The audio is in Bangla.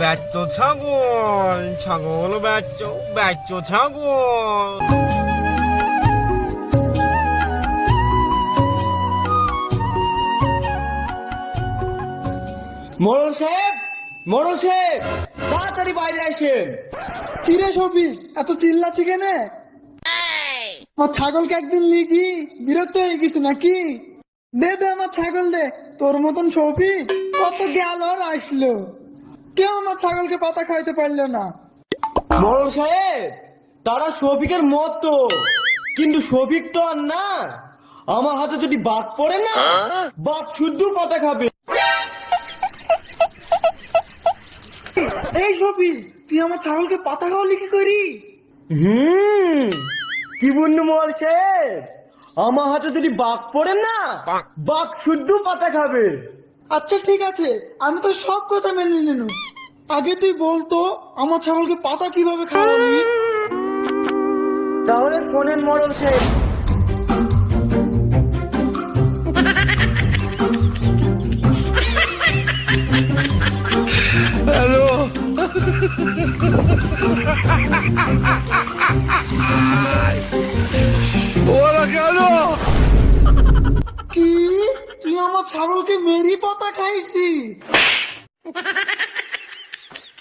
বাচ্চা ছাগল, ছাগল বাচ্চা, বাচ্চা ছাগল। মোড়ল সাহেব, মোড়ল সাহেব, তাড়াতাড়ি বাইরে আসেন। কিরে শফিক, এত চিল্লাচ্ছি কেন? আমার ছাগলকে একদিন লিখি বিরক্ত হয়ে গেছি নাকি? দে দে আমার ছাগল দে। তোর মতন শফিক কত গেল আর আসলো, কেউ আমার ছাগলকে পাতা খাইতে পারলো না। মোড়ল সাহেব, তারা শফিকের মতো, কিন্তু শফিক তো আর না। আমার হাতে যদি বাঘ পড়ে না, বাঘ শুদ্ধ পাতা খাবে। এই শফিক, তুই আমার ছাগলকে পাতা খাওয়ালি কি করি? কি বন্ধু মোড়ল সাহেব, আমার হাতে যদি বাঘ পড়ে না, বাঘ শুদ্ধ পাতা খাবে। আচ্ছা ঠিক আছে, আমি তো সব কথা মেনে নিল। আগে তুই বলতো আমার ছাগলকে পাতা কিভাবে খাওয়াবি? তাহলে ফোনের মোড়ল সাহেব। কি, তুই আমার ছাগলকে মেরি পাতা খাইছি?